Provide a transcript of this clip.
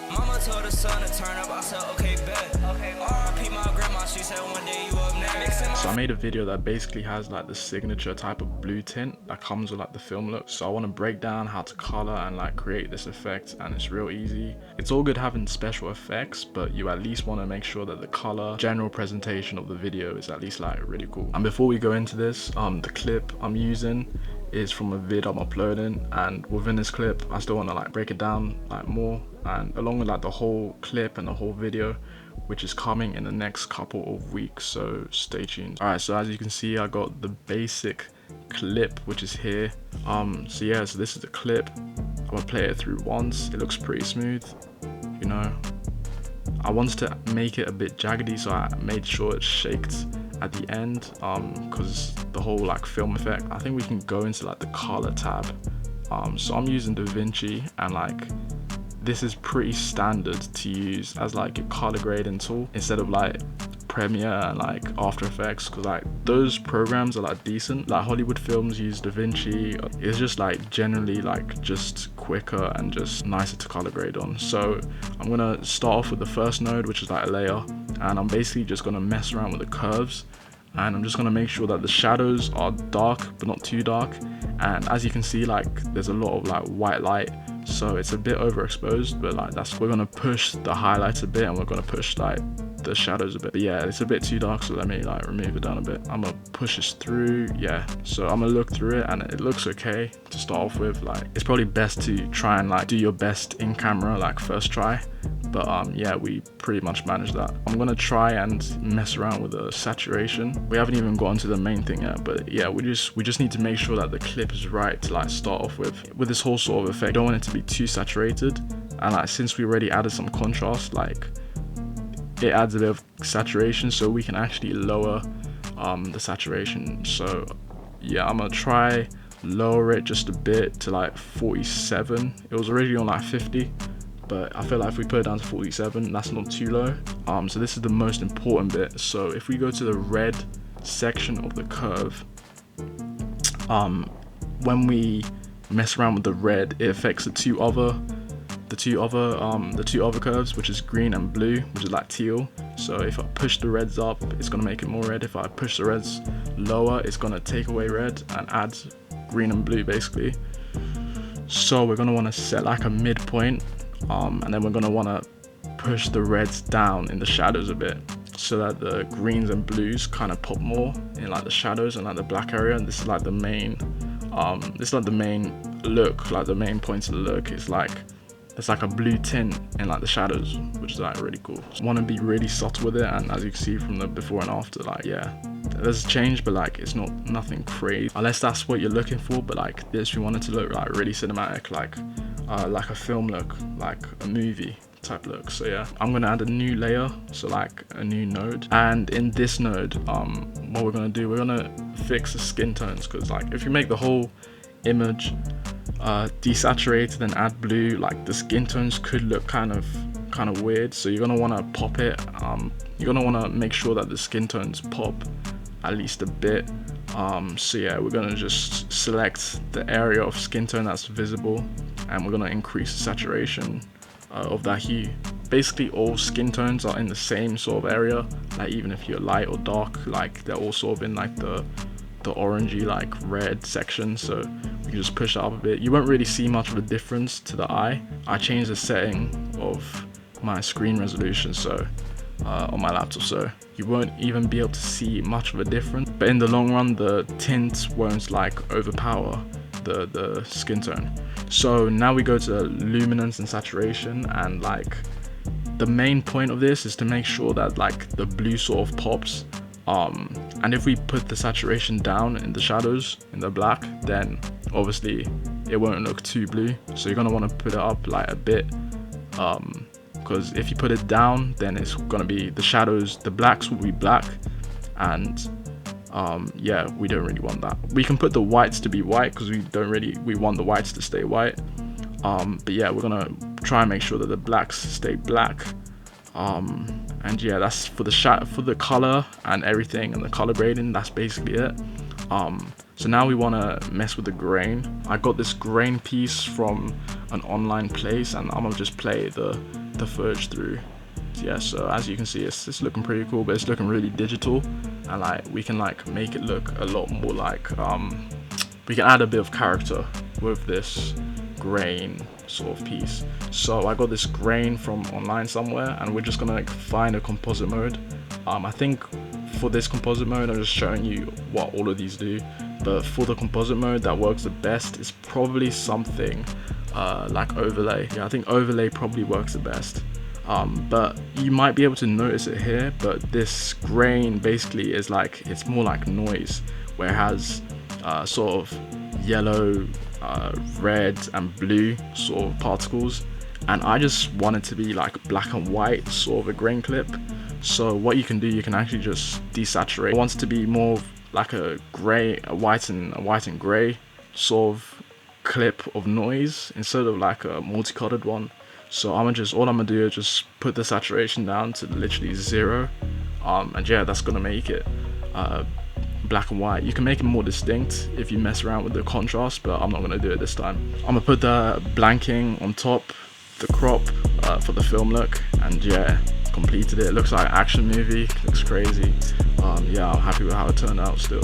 Mama told her son to turn up, I said okay bet. RIP my grandma, she said one day you up next. So I made a video that basically has like the signature type of blue tint that comes with like the film look. So I want to break down how to color and like create this effect, and it's real easy. It's all good having special effects, but you at least want to make sure that the color general presentation of the video is at least like really cool. And before we go into this, the clip I'm using is from a vid I'm uploading, and within this clip I still want to like break it down like more, and along with like the whole clip and the whole video, which is coming in the next couple of weeks, so stay tuned. Alright, so as you can see, I got the basic clip, which is here. So yeah, so this is the clip. I'm gonna play it through once. It looks pretty smooth, you know. I wanted to make it a bit jaggedy, so I made sure it shaked at the end, because the whole like film effect. I think we can go into like the color tab. So I'm using Davinci, and like this is pretty standard to use as like a color grading tool instead of like Premiere and like After Effects, because like those programs are like decent. Like Hollywood films use Davinci. It's just like generally like just quicker and just nicer to color grade on. So I'm gonna start off with the first node, which is like a layer, and I'm basically just gonna mess around with the curves, and I'm just gonna make sure that the shadows are dark but not too dark. And as you can see, like there's a lot of like white light, so it's a bit overexposed, but like we're gonna push the highlights a bit, and we're gonna push like the shadows a bit. But yeah, it's a bit too dark, so let me like remove it down a bit. I'm gonna push this through. Yeah, so I'm gonna look through it, and it looks okay to start off with. Like it's probably best to try and like do your best in camera like first try, but yeah, we pretty much managed that. I'm gonna try and mess around with the saturation. We haven't even gotten to the main thing yet, but yeah, we just need to make sure that the clip is right to like start off with this whole sort of effect. Don't want it to be too saturated, and like since we already added some contrast, like it adds a bit of saturation, so we can actually lower the saturation. So yeah, I'm gonna try lower it just a bit to like 47. It was already on like 50, but I feel like if we put it down to 47, that's not too low. So this is the most important bit. So if we go to the red section of the curve, when we mess around with the red, it affects the two other curves, which is green and blue, which is like teal. So if I push the reds up, it's gonna make it more red. If I push the reds lower, it's gonna take away red and add green and blue basically. So we're gonna want to set like a midpoint, and then we're gonna want to push the reds down in the shadows a bit, so that the greens and blues kind of pop more in like the shadows and like the black area. And this is like the main look, like the main point of the look. It's like a blue tint in like the shadows, which is like really cool. Want to be really subtle with it, and as you can see from the before and after, like yeah, there's a change, but like it's nothing crazy unless that's what you're looking for. But like this, we want it to look like really cinematic, like a film look, like a movie type look. So yeah, I'm gonna add a new layer, so like a new node, and in this node, what we're gonna do, we're gonna fix the skin tones, because like if you make the whole image desaturated and add blue, like the skin tones could look kind of weird. So you're gonna want to pop it. You're gonna want to make sure that the skin tones pop at least a bit. So yeah, we're gonna just select the area of skin tone that's visible, and we're gonna increase the saturation of that hue. Basically all skin tones are in the same sort of area, like even if you're light or dark, like they're all sort of in like the orangey like red section. So we can just push it up a bit. You won't really see much of a difference to the eye. I changed the setting of my screen resolution, so on my laptop, so you won't even be able to see much of a difference, but in the long run the tint won't like overpower the skin tone. So now we go to luminance and saturation, and like the main point of this is to make sure that like the blue sort of pops, and if we put the saturation down in the shadows in the black, then obviously it won't look too blue. So you're gonna want to put it up like a bit, because if you put it down, then it's gonna be the shadows, the blacks will be black, and yeah, we don't really want that. We can put the whites to be white, because we want the whites to stay white, but yeah, we're gonna try and make sure that the blacks stay black. And yeah, that's for the color and everything, and the color grading, that's basically it. So now we want to mess with the grain. I got this grain piece from an online place, and I'm gonna just play the footage through. Yeah, so as you can see, it's looking pretty cool, but it's looking really digital, and like we can like make it look a lot more like we can add a bit of character with this grain sort of piece. So I got this grain from online somewhere, and we're just gonna like find a composite mode. I think for this composite mode, I'm just showing you what all of these do, but for the composite mode that works the best is probably something like overlay. Yeah, I think overlay probably works the best. But you might be able to notice it here, but this grain basically is like, it's more like noise, where it has sort of yellow, red and blue sort of particles, and I just want it to be like black and white sort of a grain clip. So what you can do, you can actually just desaturate. I want it to be more like a gray, a white and gray sort of clip of noise instead of like a multicolored one. So all I'm gonna do is just put the saturation down to literally 0, and yeah, that's gonna make it black and white. You can make it more distinct if you mess around with the contrast, but I'm not gonna do it this time. I'm gonna put the blanking on top, the crop for the film look, and yeah, completed it. It looks like an action movie, looks crazy. Yeah, I'm happy with how it turned out still.